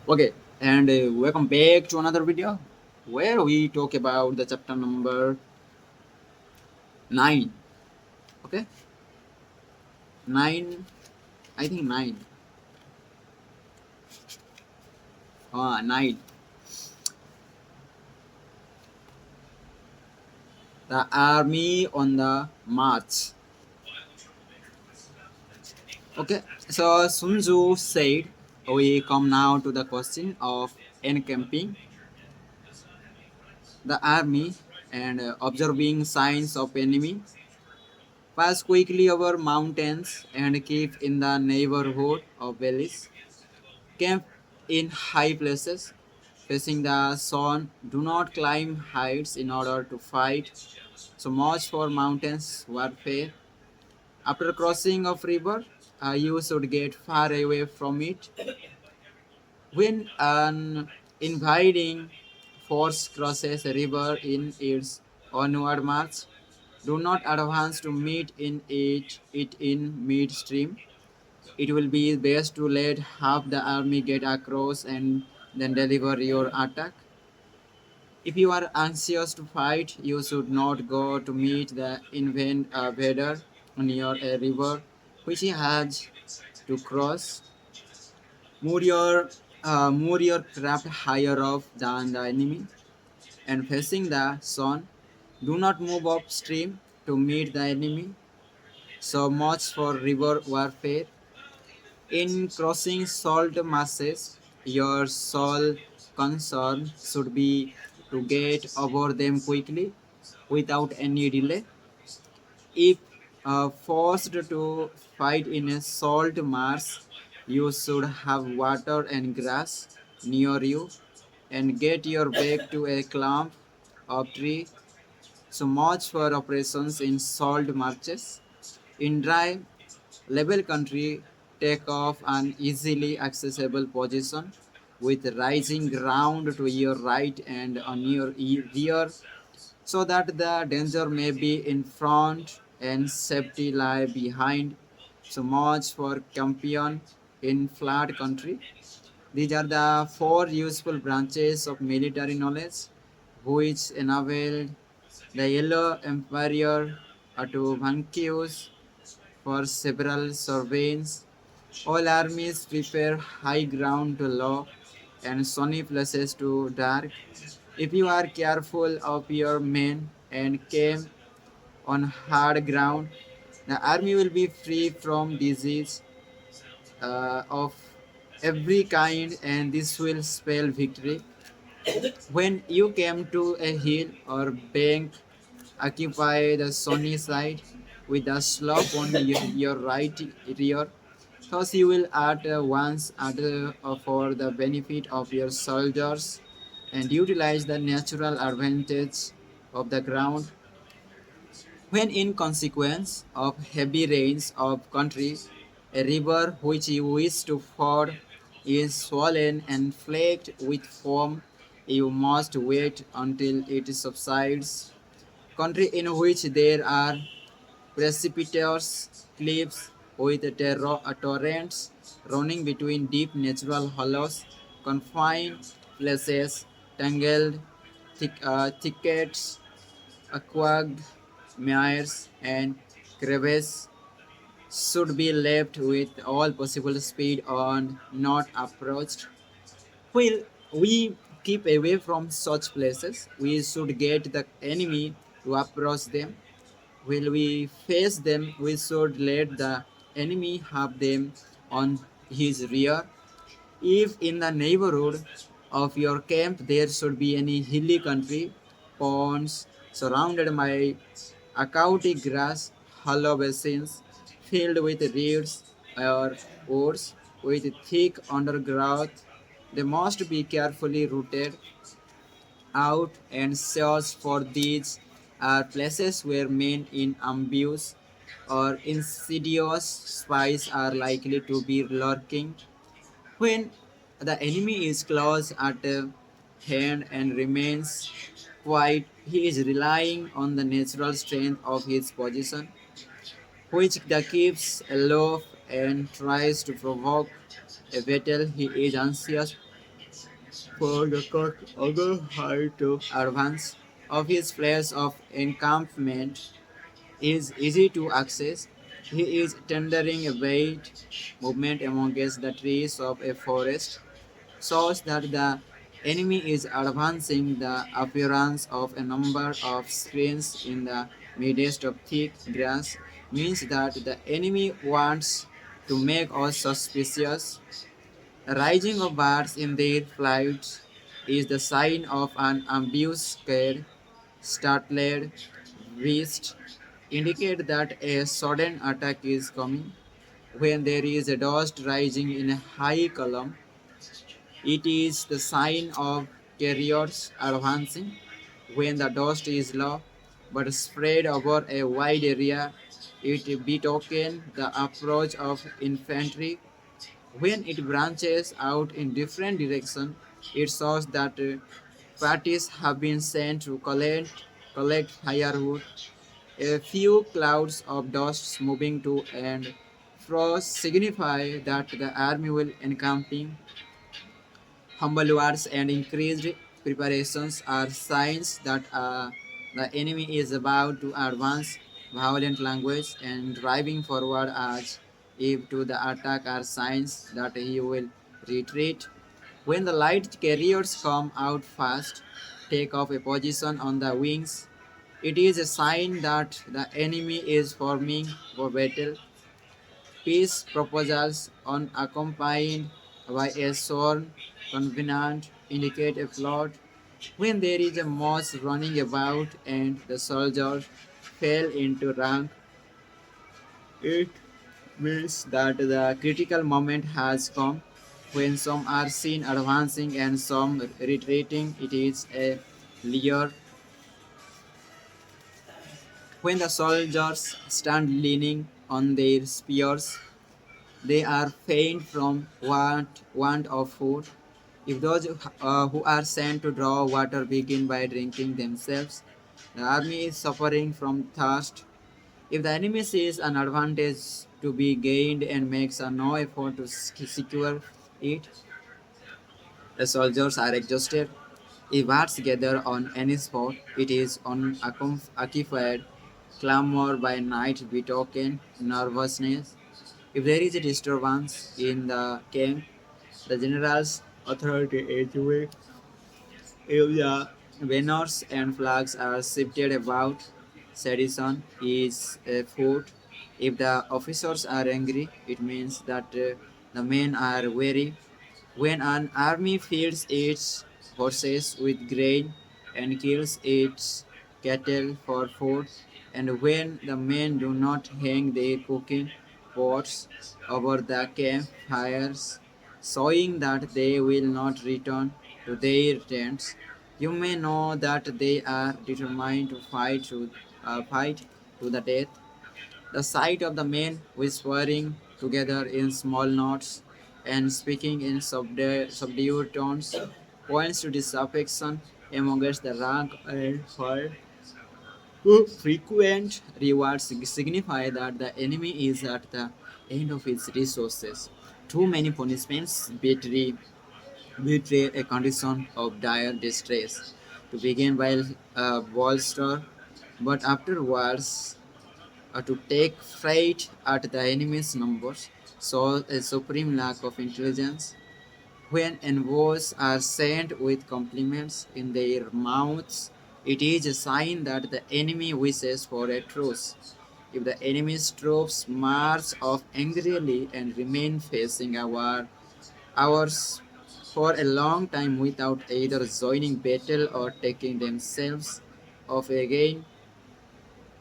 Okay, and welcome back to another video where we talk about the chapter number 9. Okay, 9, I think 9. 9. The army on the march. Okay, so Sun Tzu said, we come now to the question of encamping the army and observing signs of enemy. Pass quickly over mountains and keep in the neighborhood of valleys. Camp in high places, facing the sun. Do not climb heights in order to fight. So much for mountains warfare. After crossing of river, you should get far away from it. When an invading force crosses a river in its onward march, do not advance to meet it in midstream. It will be best to let half the army get across and then deliver your attack. If you are anxious to fight, you should not go to meet the invader near a river which he has to cross. Move your, move your craft higher up than the enemy and facing the sun. Do not move upstream to meet the enemy. So much for river warfare. In crossing salt marshes, your sole concern should be to get over them quickly without any delay. If forced to fight in a salt marsh, you should have water and grass near you and get your back to a clump of tree. So much for operations in salt marshes. In dry, level country, take off an easily accessible position with rising ground to your right and on your rear so that the danger may be in front and safety lie behind. So much for campion in flat country. These are the four useful branches of military knowledge which enabled the Yellow Emperor to vanquish for several surveys. All armies prepare high ground to low and sunny places to dark. If you are careful of your men and camp on hard ground, the army will be free from disease of every kind, and this will spell victory. When you came to a hill or bank, occupy the sunny side with a slope on your right rear. Thus, you will at once for the benefit of your soldiers and utilize the natural advantage of the ground. When in consequence of heavy rains of country, a river which you wish to ford is swollen and flaked with foam, you must wait until it subsides. Country in which there are precipitous cliffs with torrents running between deep natural hollows, confined places, tangled thickets, aquagged mires, and crevices should be left with all possible speed and not approached. While we keep away from such places, we should get the enemy to approach them. While we face them, we should let the enemy have them on his rear. If in the neighborhood of your camp there should be any hilly country, ponds surrounded by aquatic grass, hollow basins filled with reeds or woods with thick undergrowth, they must be carefully rooted out and search for these are places where men in ambush or insidious spies are likely to be lurking. When the enemy is close at hand and remains quiet, he is relying on the natural strength of his position, which the keeps aloof and tries to provoke a battle. He is anxious for the cut other height to advance of his place of encampment is easy to access. He is tendering a wide movement amongst the trees of a forest, shows that the enemy is advancing. The appearance of a number of screens in the midst of thick grass means that the enemy wants to make us suspicious. The rising of birds in their flight is the sign of an ambuscade. Startled beasts indicate that a sudden attack is coming. When there is a dust rising in a high column, it is the sign of carriers advancing. When the dust is low but spread over a wide area, it betokens the approach of infantry. When it branches out in different directions, it shows that parties have been sent to collect firewood. A few clouds of dust moving to and fro signify that the army will encamping. Humble words and increased preparations are signs that the enemy is about to advance. Violent language and driving forward as if to the attack are signs that he will retreat. When the light carriers come out fast, take off a position on the wings, it is a sign that the enemy is forming for battle. Peace proposals unaccompanied by a sworn covenant indicate a plot. When there is a mass running about and the soldiers fail into rank, it means that the critical moment has come. When some are seen advancing and some retreating, it is a leer. When the soldiers stand leaning on their spears, they are faint from want of food. If those who are sent to draw water begin by drinking themselves, the army is suffering from thirst. If the enemy sees an advantage to be gained and makes no effort to secure it, the soldiers are exhausted. If bats gather on any spot, it is unoccupied. Clamor by night betoken nervousness. If there is a disturbance in the camp, the general's authority is weak. If the banners and flags are shifted about, sedition is afoot. If the officers are angry, it means that the men are weary. When an army feeds its horses with grain and kills its cattle for food, and when the men do not hang their cooking pots over the campfires, showing that they will not return to their tents, you may know that they are determined to fight to the death. The sight of the men whispering together in small knots and speaking in subdued tones points to disaffection amongst the rank and file. Frequent rewards signify that the enemy is at the end of its resources. Too many punishments betray a condition of dire distress. To begin while bolster, but afterwards to take fright at the enemy's numbers, shows a supreme lack of intelligence. When envoys are sent with compliments in their mouths, it is a sign that the enemy wishes for a truce. If the enemy's troops march off angrily and remain facing ours for a long time without either joining battle or taking themselves off again,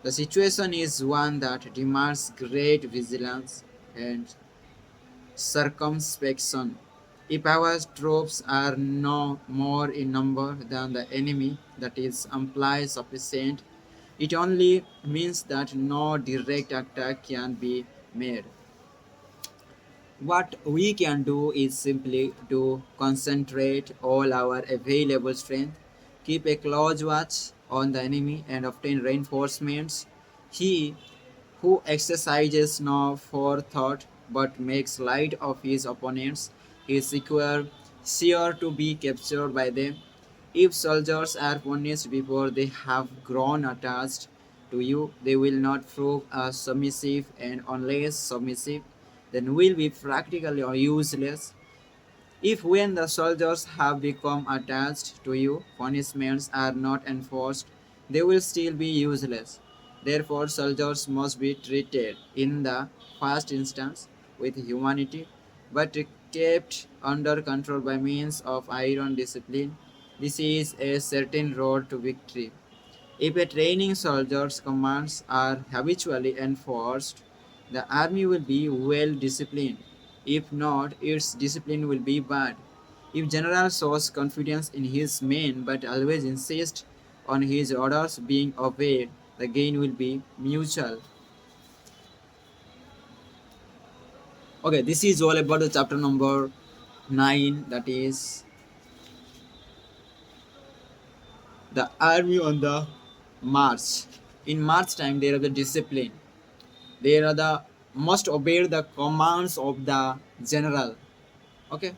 the situation is one that demands great vigilance and circumspection. If our troops are no more in number than the enemy, that is, implies sufficient, it only means that no direct attack can be made. What we can do is simply to concentrate all our available strength, keep a close watch on the enemy, and obtain reinforcements. He who exercises no forethought but makes light of his opponents is secure. sure to be captured by them. If soldiers are punished before they have grown attached to you, they will not prove submissive, and unless submissive, then will be practically useless. If when the soldiers have become attached to you, punishments are not enforced, they will still be useless. Therefore, soldiers must be treated in the first instance with humanity, but kept under control by means of iron discipline. This is a certain road to victory. If a training soldier's commands are habitually enforced, the army will be well disciplined. If not, its discipline will be bad. If general shows confidence in his men but always insists on his orders being obeyed, the gain will be mutual. Okay, this is all about the chapter number 9, that is the army on the march. In march time, there is a discipline. They are the must obey the commands of the general. Okay.